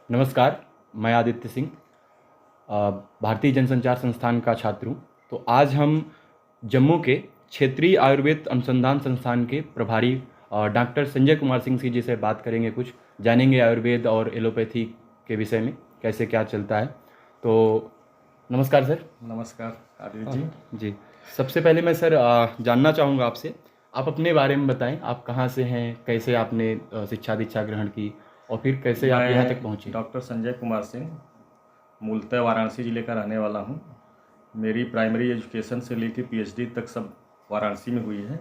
नमस्कार, मैं आदित्य सिंह भारतीय जनसंचार संस्थान का छात्र हूँ। तो आज हम जम्मू के क्षेत्रीय आयुर्वेद अनुसंधान संस्थान के प्रभारी डॉक्टर संजय कुमार सिंह जी से बात करेंगे, कुछ जानेंगे आयुर्वेद और एलोपैथी के विषय में कैसे क्या चलता है। तो नमस्कार सर। नमस्कार आदित्य जी। जी, सबसे पहले मैं सर जानना चाहूँगा आपसे, आप अपने बारे में बताएं, आप कहाँ से हैं, कैसे आपने शिक्षा दीक्षा ग्रहण की और फिर कैसे आप यहाँ तक मैं पहुँचे। डॉक्टर संजय कुमार सिंह मूलतः वाराणसी ज़िले का रहने वाला हूँ। मेरी प्राइमरी एजुकेशन से लेकर पीएचडी तक सब वाराणसी में हुई है।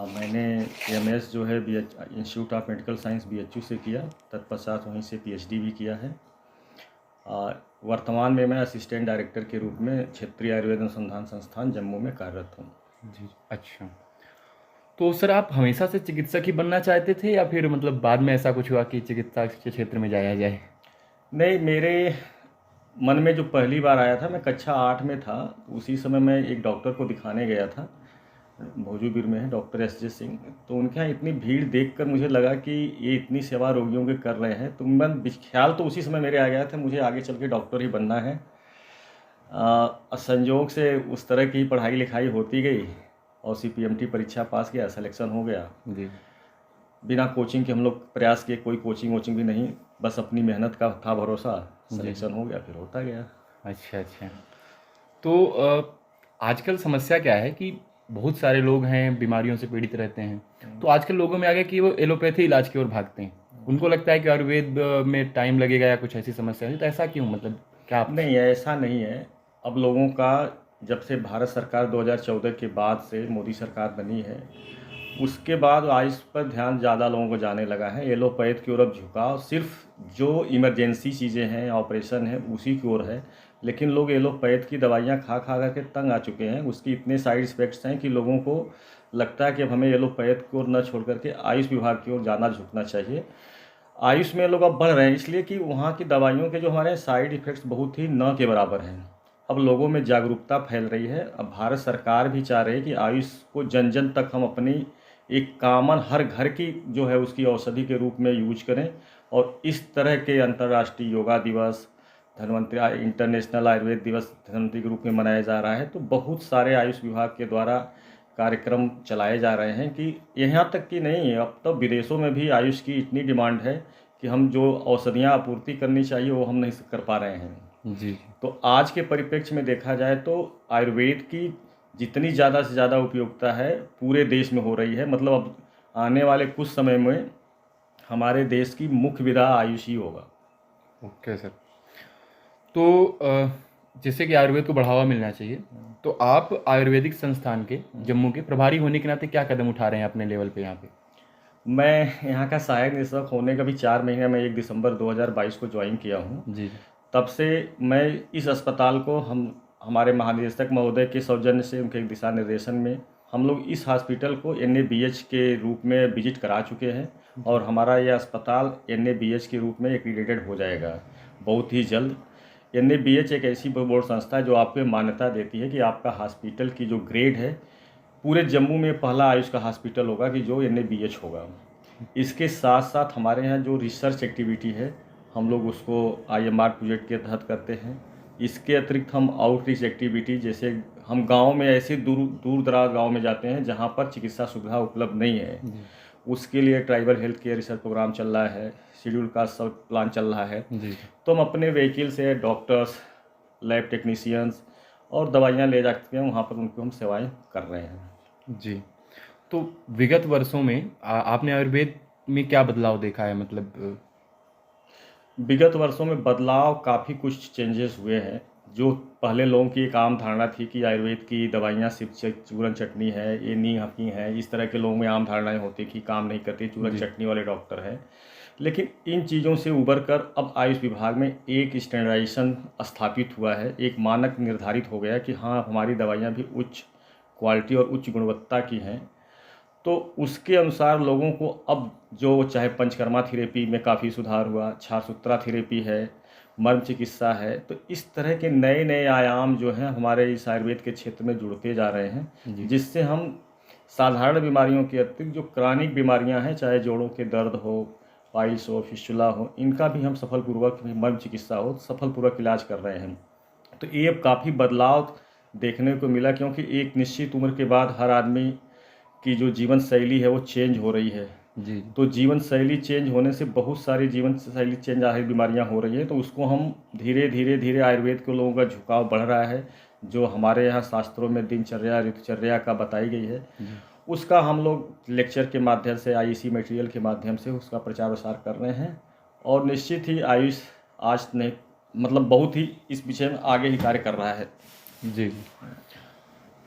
मैंने एमएस जो है institute of medical science BHU से किया, तत्पश्चात वहीं से पीएचडी भी किया है। वर्तमान में मैं असिस्टेंट डायरेक्टर के रूप में क्षेत्रीय आयुर्वेद अनुसंधान संस्थान जम्मू में कार्यरत हूँ। जी, अच्छा। तो सर आप हमेशा से चिकित्सक ही बनना चाहते थे या फिर मतलब बाद में ऐसा कुछ हुआ कि चिकित्सा के क्षेत्र में जाया जाए। नहीं, मेरे मन में जो पहली बार आया था, मैं कक्षा 8 में था। उसी समय मैं एक डॉक्टर को दिखाने गया था, भोजूबिर में है डॉक्टर एस जे सिंह। तो उनके यहाँ इतनी भीड़ देखकर मुझे लगा कि ये इतनी सेवा रोगियों के कर रहे हैं, तो मैं ख्याल तो उसी समय मेरे आ गया था मुझे आगे चल के डॉक्टर ही बनना है। संयोग से उस तरह की पढ़ाई लिखाई होती गई और सीपीएमटी परीक्षा पास किया, सिलेक्शन हो गया। जी। बिना कोचिंग के हम लोग प्रयास किए, कोई कोचिंग वोचिंग भी नहीं, बस अपनी मेहनत का था भरोसा। जी। सिलेक्शन हो गया, फिर होता गया। अच्छा अच्छा। तो आजकल समस्या क्या है कि बहुत सारे लोग हैं बीमारियों से पीड़ित रहते हैं, तो आजकल लोगों में आ गया कि वो एलोपैथी इलाज की ओर भागते हैं। उनको लगता है कि आयुर्वेद में टाइम लगेगा या कुछ ऐसी समस्या है, तो ऐसा क्यों, मतलब क्या आप। नहीं, ऐसा नहीं है। अब लोगों का, जब से भारत सरकार 2014 के बाद से मोदी सरकार बनी है, उसके बाद आयुष पर ध्यान ज़्यादा लोगों को जाने लगा है। एलोपैथ की ओर अब झुकाव सिर्फ जो इमरजेंसी चीज़ें हैं, ऑपरेशन है, उसी की ओर है। लेकिन लोग एलोपैथ की दवाइयाँ खा खा करके तंग आ चुके हैं। उसकी इतने साइड इफ़ेक्ट्स हैं कि लोगों को लगता है कि अब हमें एलोपैथ की ओर न छोड़ करके आयुष विभाग की ओर ज़्यादा झुकना चाहिए। आयुष में लोग अब बढ़ रहे हैं, इसलिए कि वहाँ की दवाइयों के जो हमारे साइड इफ़ेक्ट्स बहुत ही न के बराबर हैं। अब लोगों में जागरूकता फैल रही है। अब भारत सरकार भी चाह रही है कि आयुष को जन जन तक हम अपनी एक कॉमन, हर घर की जो है उसकी औषधि के रूप में यूज करें। और इस तरह के अंतर्राष्ट्रीय योगा दिवस, धन्वंतरी इंटरनेशनल आयुर्वेद दिवस धन्वंतरी के रूप में मनाया जा रहा है। तो बहुत सारे आयुष विभाग के द्वारा कार्यक्रम चलाए जा रहे हैं कि यहाँ तक कि नहीं, अब तो विदेशों में भी आयुष की इतनी डिमांड है कि हम जो औषधियाँ आपूर्ति करनी चाहिए वो हम नहीं कर पा रहे हैं। जी जी। तो आज के परिप्रेक्ष्य में देखा जाए तो आयुर्वेद की जितनी ज़्यादा से ज़्यादा उपयोगिता है पूरे देश में हो रही है। मतलब अब आने वाले कुछ समय में हमारे देश की मुख्य विधा आयुष ही होगा। Okay sir. तो जैसे कि आयुर्वेद को बढ़ावा मिलना चाहिए, तो आप आयुर्वेदिक संस्थान के जम्मू के प्रभारी होने के नाते क्या कदम उठा रहे हैं अपने लेवल पे यहाँ पे। मैं यहाँ का सहायक निदेशक होने का भी 4 महीने में 1 दिसंबर 2022 को ज्वाइन किया हूँ। जी। तब से मैं इस अस्पताल को, हम हमारे महानिदेशक महोदय के सौजन्य से, उनके दिशा निर्देशन में हम लोग इस हॉस्पिटल को NABH के रूप में विजिट करा चुके हैं। और हमारा यह अस्पताल NABH के रूप में एक्रीडेटेड हो जाएगा बहुत ही जल्द। NABH एक ऐसी बोर्ड संस्था है जो आपको मान्यता देती है कि आपका हॉस्पिटल की जो ग्रेड है, पूरे जम्मू में पहला आयुष का हॉस्पिटल होगा कि जो NABH होगा। इसके साथ साथ हमारे यहाँ जो रिसर्च एक्टिविटी है, हम लोग उसको IMR प्रोजेक्ट के तहत करते हैं। इसके अतिरिक्त हम आउटरीच एक्टिविटी, जैसे हम गांव में, ऐसे दूर दूर दराज गाँव में जाते हैं जहाँ पर चिकित्सा सुविधा उपलब्ध नहीं है, उसके लिए tribal health care research program चल रहा है, शेड्यूल कास्ट सब प्लान चल रहा है। जी। तो हम अपने व्हीकल से डॉक्टर्स, लैब टेक्नीशियंस और दवाइयाँ ले जाते हैं वहाँ पर, उनको हम सेवाएं कर रहे हैं। जी। तो विगत वर्षों में आपने आयुर्वेद में क्या बदलाव देखा है, मतलब विगत वर्षों में बदलाव काफ़ी कुछ चेंजेस हुए हैं। जो पहले लोगों की एक आम धारणा थी कि आयुर्वेद की दवाइयाँ सिर्फ चूरन चटनी है, ये नी हकी है, इस तरह के लोगों में आम धारणाएं होती कि काम नहीं करती, चूरन जी। चटनी वाले डॉक्टर हैं। लेकिन इन चीज़ों से उबर कर अब आयुष विभाग में एक स्टैंडर्डाइजेशन स्थापित हुआ है, एक मानक निर्धारित हो गया कि हाँ, हमारी दवाइयाँ भी उच्च क्वालिटी और उच्च गुणवत्ता की हैं। तो उसके अनुसार लोगों को अब जो, चाहे पंचकर्मा थेरेपी में काफ़ी सुधार हुआ, छासूत्रा थेरेपी है, मर्म चिकित्सा है, तो इस तरह के नए नए आयाम जो हैं हमारे इस आयुर्वेद के क्षेत्र में जुड़ते जा रहे हैं, जिससे हम साधारण बीमारियों के अतिरिक्त जो क्रानिक बीमारियां हैं, चाहे जोड़ों के दर्द हो पाइल्स हो, फिस्टुला हो, इनका भी हम सफलपूर्वक, मर्म चिकित्सा हो, सफलपूर्वक इलाज कर रहे हैं। तो ये अब काफ़ी बदलाव देखने को मिला, क्योंकि एक निश्चित उम्र के बाद हर आदमी की जो जीवन शैली है वो चेंज हो रही है। जी तो जीवन शैली चेंज होने से बहुत सारी जीवन शैली चेंज आ रही, बीमारियां हो रही हैं। तो उसको हम धीरे धीरे धीरे आयुर्वेद के लोगों का झुकाव बढ़ रहा है, जो हमारे यहाँ शास्त्रों में दिनचर्या ऋतुचर्या का बताई गई है, जी उसका हम लोग लेक्चर के माध्यम से, आईईसी मटेरियल के माध्यम से उसका प्रचार प्रसार कर रहे हैं। और निश्चित ही आयुष आज ने मतलब बहुत ही इस विषय में आगे ही कार्य कर रहा है। जी।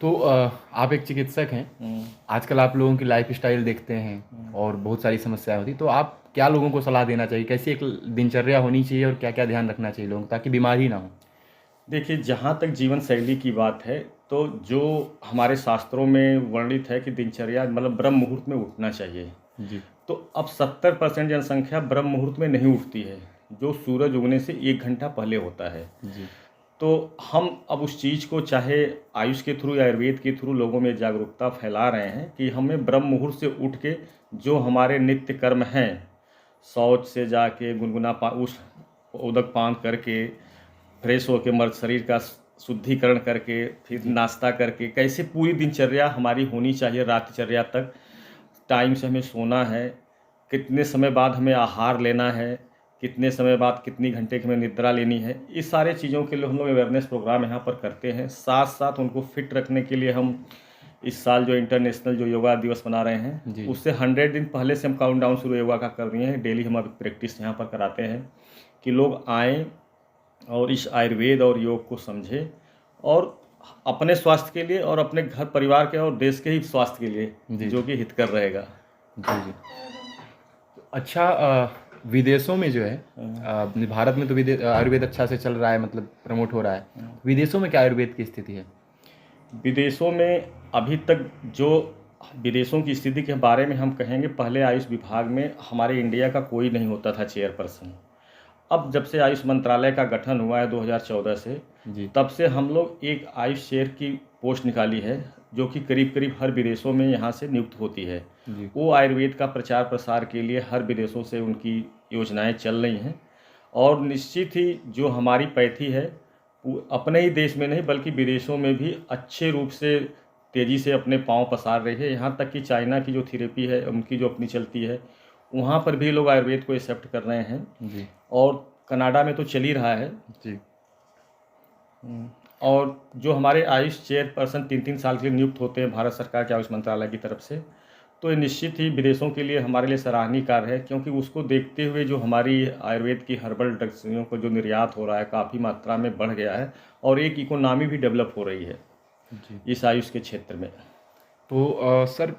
तो आप एक चिकित्सक हैं, आजकल आप लोगों की लाइफ स्टाइल देखते हैं और बहुत सारी समस्याएं होती, तो आप क्या लोगों को सलाह देना चाहिए, कैसी एक दिनचर्या होनी चाहिए और क्या क्या ध्यान रखना चाहिए लोगों को ताकि बीमारी ना हो? देखिए, जहाँ तक जीवन शैली की बात है, तो जो हमारे शास्त्रों में वर्णित है कि दिनचर्या मतलब ब्रह्म मुहूर्त में उठना चाहिए। जी तो अब 70% जनसंख्या ब्रह्म मुहूर्त में नहीं उठती है, जो सूरज उगने से 1 घंटा पहले होता है। जी तो हम अब उस चीज़ को चाहे आयुष के थ्रू या आयुर्वेद के थ्रू लोगों में जागरूकता फैला रहे हैं कि हमें ब्रह्म मुहूर्त से उठ के जो हमारे नित्य कर्म हैं, शौच से जाके गुनगुना उस उदक पान करके, फ्रेश होके मर्द शरीर का शुद्धिकरण करके, फिर नाश्ता करके, कैसे पूरी दिनचर्या हमारी होनी चाहिए रात्रिचर्या तक, टाइम से हमें सोना है, कितने समय बाद हमें आहार लेना है, कितने समय बाद कितनी घंटे की हमें निद्रा लेनी है, इस सारे चीज़ों के लिए हम लोग अवेयरनेस प्रोग्राम यहाँ पर करते हैं। साथ साथ उनको फिट रखने के लिए हम इस साल जो इंटरनेशनल जो योगा दिवस मना रहे हैं, जी उससे 100 दिन पहले से हम काउंटडाउन शुरू योगा का कर रहे हैं। डेली हम अभी प्रैक्टिस यहाँ पर कराते हैं कि लोग आएँ और इस आयुर्वेद और योग को समझें, और अपने स्वास्थ्य के लिए और अपने घर परिवार के और देश के ही स्वास्थ्य के लिए, जी जो कि हितकर रहेगा। जी जी। अच्छा, विदेशों में जो है, अपने भारत में तो आयुर्वेद अच्छा से चल रहा है, मतलब प्रमोट हो रहा है। विदेशों में क्या आयुर्वेद की स्थिति है? विदेशों में अभी तक जो विदेशों की स्थिति के बारे में हम कहेंगे, पहले आयुष विभाग में हमारे इंडिया का कोई नहीं होता था चेयरपर्सन। अब जब से आयुष मंत्रालय का गठन हुआ है 2014 से, जी तब से हम लोग एक आयुष चेयर की पोस्ट निकाली है, जो कि करीब करीब हर विदेशों में यहाँ से नियुक्त होती है। जी वो आयुर्वेद का प्रचार प्रसार के लिए हर विदेशों से उनकी योजनाएं चल रही हैं। और निश्चित ही जो हमारी पैथी है, वो अपने ही देश में नहीं बल्कि विदेशों में भी अच्छे रूप से तेज़ी से अपने पाँव पसार रही है। यहाँ तक कि चाइना की जो थेरेपी है, उनकी जो अपनी चलती है, वहाँ पर भी लोग आयुर्वेद को एक्सेप्ट कर रहे हैं। जी और कनाडा में तो चल ही रहा है। जी और जो हमारे आयुष चेयरपर्सन 3-3 साल के लिए नियुक्त होते हैं भारत सरकार के आयुष मंत्रालय की तरफ से, तो ये निश्चित ही विदेशों के लिए हमारे लिए सराहनीय कार्य है, क्योंकि उसको देखते हुए जो हमारी आयुर्वेद की हर्बल ड्रग्सों को जो निर्यात हो रहा है काफ़ी मात्रा में बढ़ गया है, और एक इकोनॉमी भी डेवलप हो रही है जी। इस आयुष के क्षेत्र में। तो सर,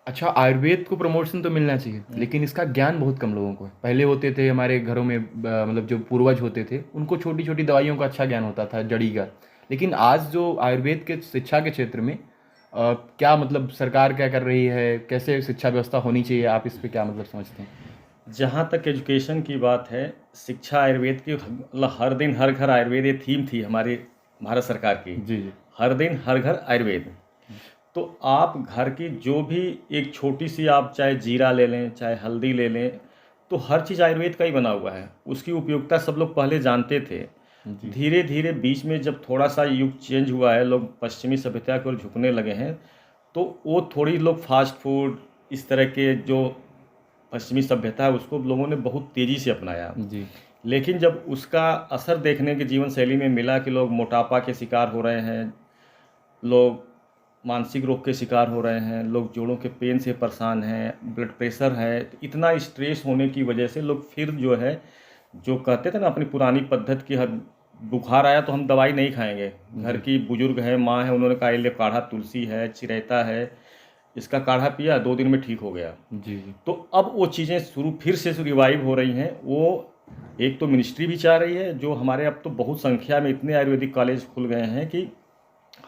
अच्छा, आयुर्वेद को प्रमोशन तो मिलना चाहिए, लेकिन इसका ज्ञान बहुत कम लोगों को है। पहले होते थे हमारे घरों में, मतलब जो पूर्वज होते थे, उनको छोटी छोटी दवाइयों का अच्छा ज्ञान होता था, जड़ी का। लेकिन आज जो आयुर्वेद के शिक्षा के क्षेत्र में क्या मतलब सरकार क्या कर रही है, कैसे शिक्षा व्यवस्था होनी चाहिए, आप इस पे क्या मतलब समझते हैं? जहाँ तक एजुकेशन की बात है, शिक्षा आयुर्वेद की मतलब हर दिन हर घर आयुर्वेद ये थीम थी हमारी भारत सरकार की। जी जी हर दिन हर घर आयुर्वेद। तो आप घर की जो भी एक छोटी सी, आप चाहे जीरा ले लें, चाहे हल्दी ले लें, तो हर चीज़ आयुर्वेद का ही बना हुआ है। उसकी उपयोगिता सब लोग पहले जानते थे। जी धीरे धीरे बीच में जब थोड़ा सा युग चेंज हुआ है, लोग पश्चिमी सभ्यता की ओर झुकने लगे हैं, तो वो थोड़ी लोग फास्ट फूड, इस तरह के जो पश्चिमी सभ्यता है, उसको लोगों ने बहुत तेज़ी से अपनाया। जी लेकिन जब उसका असर देखने के जीवन शैली में मिला कि लोग मोटापा के शिकार हो रहे हैं, लोग मानसिक रोग के शिकार हो रहे हैं, लोग जोड़ों के पेन से परेशान हैं, ब्लड प्रेशर है, तो इतना स्ट्रेस होने की वजह से लोग फिर जो है, जो कहते थे ना अपनी पुरानी पद्धति की, हर बुखार आया तो हम दवाई नहीं खाएंगे, घर की बुजुर्ग है, माँ है, उन्होंने कहा ये ले काढ़ा, तुलसी है, चिरैता है, इसका काढ़ा पिया, 2 दिन में ठीक हो गया। जी जी तो अब वो चीज़ें फिर से रिवाइव हो रही हैं। वो एक तो मिनिस्ट्री भी चाह रही है, जो हमारे अब तो बहुत संख्या में इतने आयुर्वेदिक कॉलेज खुल गए हैं कि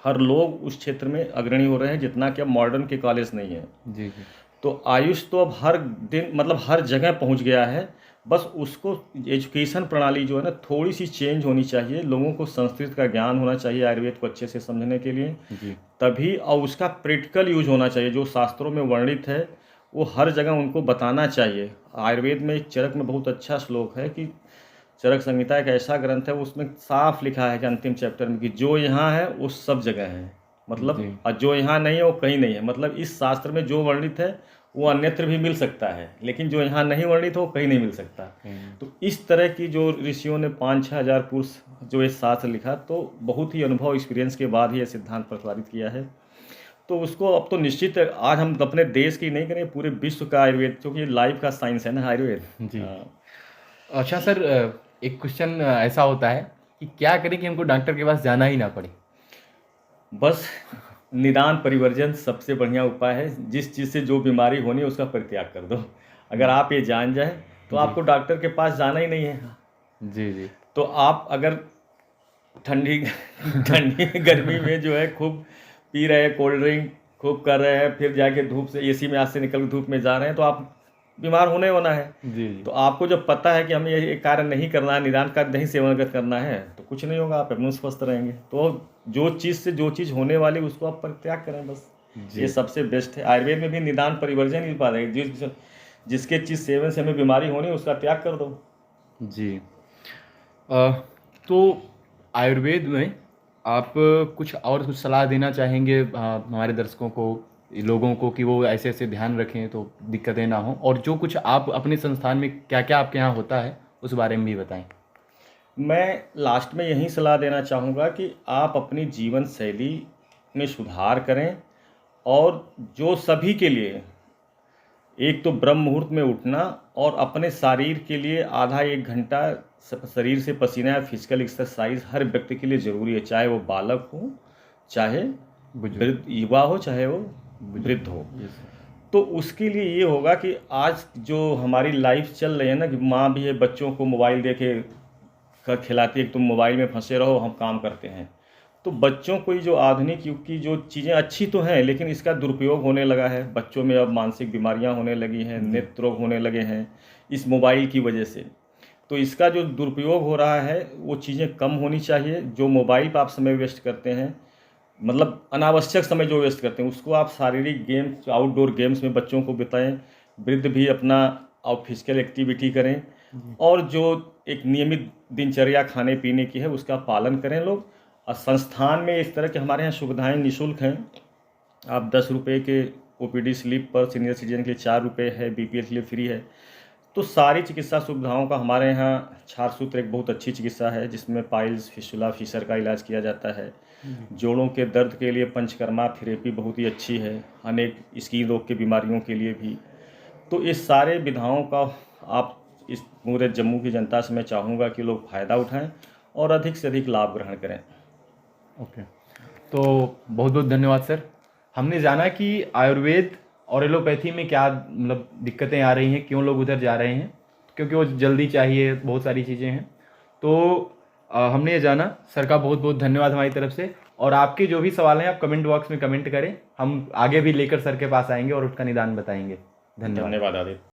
हर लोग उस क्षेत्र में अग्रणी हो रहे हैं, जितना कि अब मॉडर्न के कॉलेज नहीं है। जी जी तो आयुष तो अब हर दिन मतलब हर जगह पहुंच गया है। बस उसको एजुकेशन प्रणाली जो है ना, थोड़ी सी चेंज होनी चाहिए। लोगों को संस्कृत का ज्ञान होना चाहिए आयुर्वेद को अच्छे से समझने के लिए, जी तभी, और उसका प्रैक्टिकल यूज होना चाहिए। जो शास्त्रों में वर्णित है वो हर जगह उनको बताना चाहिए। आयुर्वेद में एक चरक में बहुत अच्छा श्लोक है कि चरक संहिता एक ऐसा ग्रंथ है, उसमें साफ लिखा है कि अंतिम चैप्टर में कि जो यहाँ है वो सब जगह है, मतलब जी। और जो यहाँ नहीं है वो कहीं नहीं है। मतलब इस शास्त्र में जो वर्णित है वो अन्यत्र भी मिल सकता है, लेकिन जो यहाँ नहीं वर्णित हो वो कहीं नहीं मिल सकता। तो इस तरह की जो ऋषियों ने 5-6 हज़ार पुरुष जो ये शास्त्र लिखा, तो बहुत ही अनुभव एक्सपीरियंस के बाद ही ये सिद्धांत प्रतिपादित किया है। तो उसको अब तो निश्चित आज हम अपने देश की नहीं करें, पूरे विश्व का आयुर्वेद, क्योंकि ये लाइफ का साइंस है ना आयुर्वेद। जी। हाँ। अच्छा सर, एक क्वेश्चन ऐसा होता है कि क्या करें कि हमको डॉक्टर के पास जाना ही ना पड़े? बस निदान परिवर्जन सबसे बढ़िया उपाय है। जिस चीज़ से जो बीमारी होनी है उसका परित्याग कर दो। अगर आप ये जान जाए तो आपको डॉक्टर के पास जाना ही नहीं है। जी जी। तो आप अगर ठंडी ठंडी गर्मी में जो है खूब पी रहे हैं कोल्ड ड्रिंक, खूब कर रहे हैं, फिर जाके धूप से एसी में आज से निकल के धूप में जा रहे हैं, तो आप बीमार होने होना है। जी जी। तो आपको जब पता है कि हमें ये कार्य नहीं करना है, निदान कार्य नहीं सेवन अगर करना है, तो कुछ नहीं होगा, आप एकदम स्वस्थ रहेंगे। तो जो चीज़ से जो चीज़ होने वाली उसको आप परित्याग करें बस। जी। ये सबसे बेस्ट है। आयुर्वेद में भी निदान परिवर्जन ही बात है, जिसके चीज़ सेवन से हमें बीमारी होनी है उसका त्याग कर दो। जी। अ, तो आयुर्वेद में आप कुछ और कुछ सलाह देना चाहेंगे हमारे दर्शकों को, लोगों को, कि वो ऐसे ऐसे ध्यान रखें तो दिक्कतें ना हो, और जो कुछ आप अपने संस्थान में क्या क्या आपके यहाँ होता है उस बारे में भी बताएं। मैं लास्ट में यही सलाह देना चाहूँगा कि आप अपनी जीवन शैली में सुधार करें, और जो सभी के लिए, एक तो ब्रह्म मुहूर्त में उठना, और अपने शरीर के लिए आधा 1 घंटा शरीर से पसीना या फिजिकल एक्सरसाइज हर व्यक्ति के लिए ज़रूरी है, चाहे वो बालक हो, चाहे वृद्ध युवा हो, चाहे वो वृद्ध हो। तो उसके लिए ये होगा कि आज जो हमारी लाइफ चल रही है ना, कि माँ भी है बच्चों को मोबाइल दे के खिलाती है कि तुम मोबाइल में फंसे रहो, हम काम करते हैं। तो बच्चों को जो आधुनिक युग की जो चीज़ें अच्छी तो हैं, लेकिन इसका दुरुपयोग होने लगा है। बच्चों में अब मानसिक बीमारियां होने लगी हैं, नेत्र रोग होने लगे हैं इस मोबाइल की वजह से। तो इसका जो दुरुपयोग हो रहा है वो चीज़ें कम होनी चाहिए। जो मोबाइल पर आप समय वेस्ट करते हैं, मतलब अनावश्यक समय जो वेस्ट करते हैं, उसको आप शारीरिक गेम्स, आउटडोर गेम्स में बच्चों को बिताएं। वृद्ध भी अपना और फिजिकल एक्टिविटी करें, और जो एक नियमित दिनचर्या खाने पीने की है उसका पालन करें लोग। और संस्थान में इस तरह के हमारे यहाँ सुविधाएं निःशुल्क हैं। आप 10 रुपये के ओपीडी स्लिप पर, सीनियर सिटीजन के लिए 4 रुपये है, बीपीएल के लिए फ्री है। तो सारी चिकित्सा सुविधाओं का हमारे यहाँ क्षारसूत्र एक बहुत अच्छी चिकित्सा है, जिसमें पाइल्स, फिस्टुला, फिशर का इलाज किया जाता है। जोड़ों के दर्द के लिए पंचकर्मा थेरेपी बहुत ही अच्छी है, अनेक स्किन रोग की बीमारियों के लिए भी। तो इस सारे विधाओं का आप इस पूरे जम्मू की जनता से मैं चाहूँगा कि लोग फ़ायदा उठाएं और अधिक से अधिक लाभ ग्रहण करें। ओके, तो बहुत बहुत धन्यवाद सर। हमने जाना कि आयुर्वेद और एलोपैथी में क्या मतलब दिक्कतें आ रही हैं, क्यों लोग उधर जा रहे हैं, क्योंकि वो जल्दी चाहिए, बहुत सारी चीज़ें हैं। तो हमने ये जाना। सर का बहुत बहुत धन्यवाद हमारी तरफ से। और आपके जो भी सवाल हैं आप कमेंट बॉक्स में कमेंट करें, हम आगे भी लेकर सर के पास आएंगे और उसका निदान बताएंगे। धन्यवाद। धन्यवाद आदित्य।